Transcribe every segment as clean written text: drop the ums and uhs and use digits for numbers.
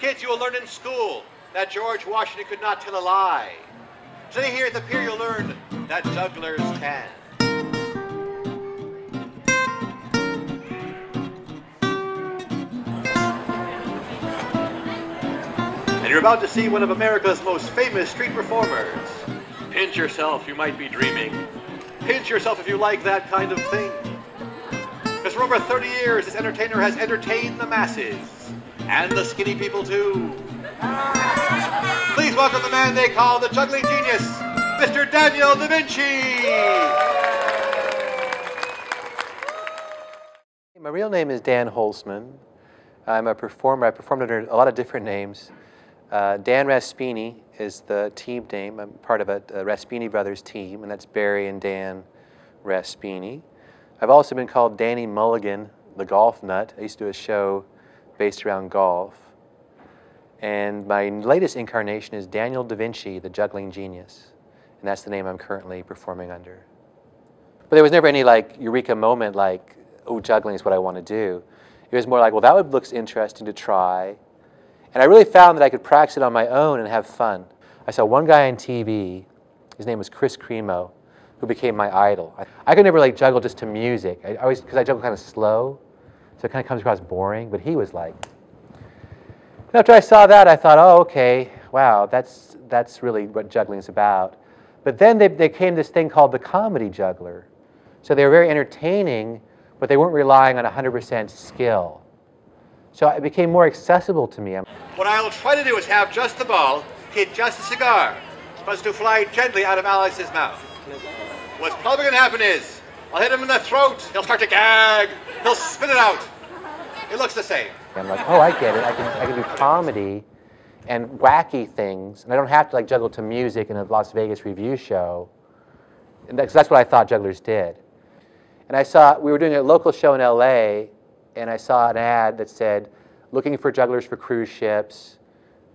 Kids, you will learn in school that George Washington could not tell a lie. Today here at the pier you'll learn that jugglers can. And you're about to see one of America's most famous street performers. Pinch yourself, you might be dreaming. Pinch yourself if you like that kind of thing. Because for over 30 years, this entertainer has entertained the masses. And the skinny people too. Please welcome the man they call the juggling genius, Mr. Daniel Da Vinci. My real name is Dan Holzman. I'm a performer. I performed under a lot of different names. Dan Raspini is the team name. I'm part of a Raspini Brothers team, and that's Barry and Dan Raspini. I've also been called Danny Mulligan, the golf nut. I used to do a show based around golf. And my latest incarnation is Daniel Da Vinci, the juggling genius. And that's the name I'm currently performing under. But there was never any like eureka moment like, oh, juggling is what I want to do. It was more like, well, that looks interesting to try. And I really found that I could practice it on my own and have fun. I saw one guy on TV, his name was Chris Cremo, who became my idol. I could never like juggle just to music. Because I juggle kind of slow, so it kind of comes across boring, but he was like. And after I saw that, I thought, oh, okay, wow, that's really what juggling is about. But then they came this thing called the comedy juggler. So they were very entertaining, but they weren't relying on 100% skill. So it became more accessible to me. What I'll try to do is have just the ball hit just a cigar, supposed to fly gently out of Alex's mouth. What's probably going to happen is, I'll hit him in the throat, he'll start to gag, he'll spit it out. It looks the same. I'm like, oh, I get it. I can do comedy and wacky things, and I don't have to like juggle to music in a Las Vegas review show. And that's what I thought jugglers did. And we were doing a local show in LA, and I saw an ad that said, looking for jugglers for cruise ships,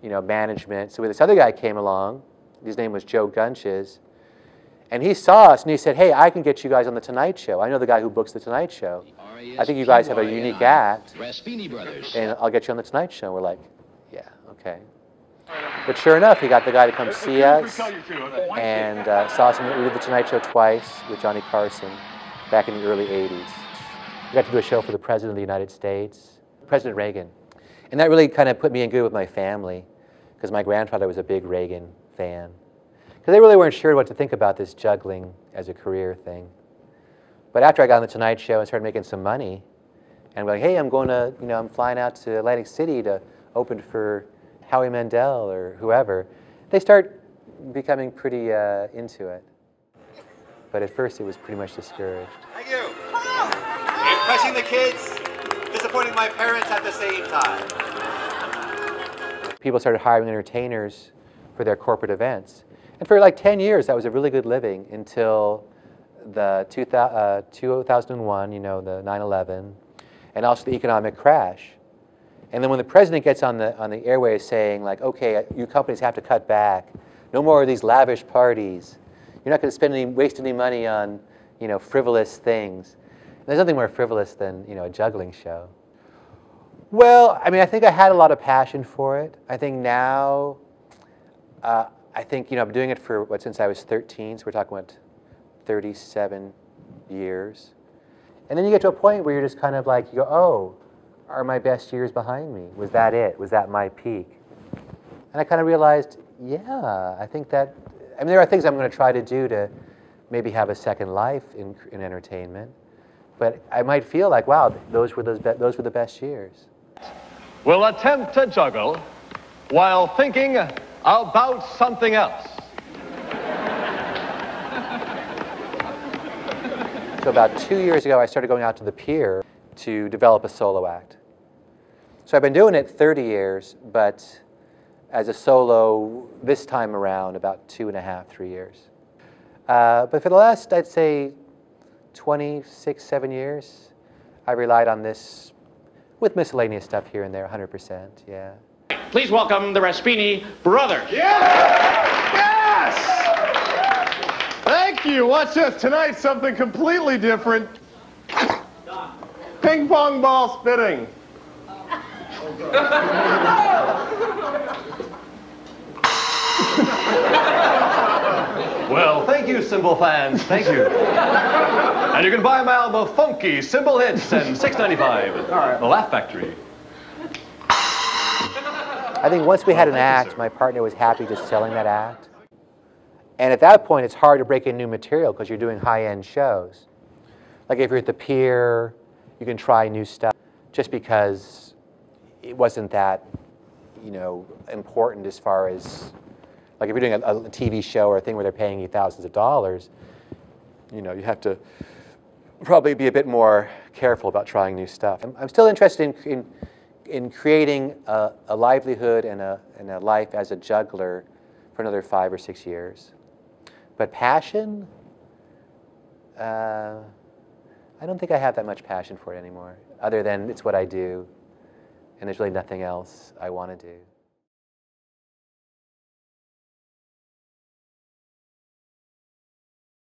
management. So this other guy came along, his name was Joe Gunches, and he saw us and he said, hey, I can get you guys on The Tonight Show. I know the guy who books The Tonight Show. I think you guys have a unique act, and I'll get you on The Tonight Show. We're like, yeah, okay. But sure enough, he got the guy to come see us, and saw us. We did The Tonight Show twice with Johnny Carson back in the early 80s. We got to do a show for the President of the United States, President Reagan. And that really kind of put me in good with my family, because my grandfather was a big Reagan fan. Because they really weren't sure what to think about this juggling as a career thing. But after I got on The Tonight Show and started making some money, and we're like, hey, I'm going to, I'm flying out to Atlantic City to open for Howie Mandel or whoever, they start becoming pretty into it. But at first it was pretty much discouraged. Thank you. Impressing the kids, disappointing my parents at the same time. People started hiring entertainers for their corporate events. And for like 10 years, that was a really good living until the 2001, the 9/11, and also the economic crash. And then when the president gets on the airways saying like, okay, you companies have to cut back. No more of these lavish parties. You're not going to waste any money on, frivolous things. And there's nothing more frivolous than, a juggling show. Well, I think I had a lot of passion for it. I think now, I've been doing it for, since I was 13, so we're talking about 37 years. And then you get to a point where you're just kind of like, you go, oh, are my best years behind me? Was that it? Was that my peak? And I kind of realized, yeah, I think that, there are things I'm going to try to do to maybe have a second life in entertainment. But I might feel like, wow, those were the best years. Will attempt to juggle while thinking about something else. So about 2 years ago, I started going out to the pier to develop a solo act. So I've been doing it 30 years, but as a solo this time around, about 2.5, 3 years. But for the last, I'd say, 26, 7 years, I relied on this with miscellaneous stuff here and there, 100%, yeah. Please welcome the Raspini Brothers. Yes! Yes! Thank you. Watch this. Tonight, something completely different. Ping pong ball spitting. Well, thank you, cymbal fans. Thank you. And you can buy my album of funky cymbal hits and $6.95. All right. The Laugh Factory. I think once we had an act, my partner was happy just selling that act. And at that point, it's hard to break in new material because you're doing high-end shows. Like if you're at the Pier, you can try new stuff just because it wasn't that, you know, important as far as, like if you're doing a TV show or a thing where they're paying you thousands of dollars, you know, you have to probably be a bit more careful about trying new stuff. I'm still interested in creating a livelihood and a life as a juggler for another 5 or 6 years. But passion, I don't think I have that much passion for it anymore, other than it's what I do, and there's really nothing else I want to do.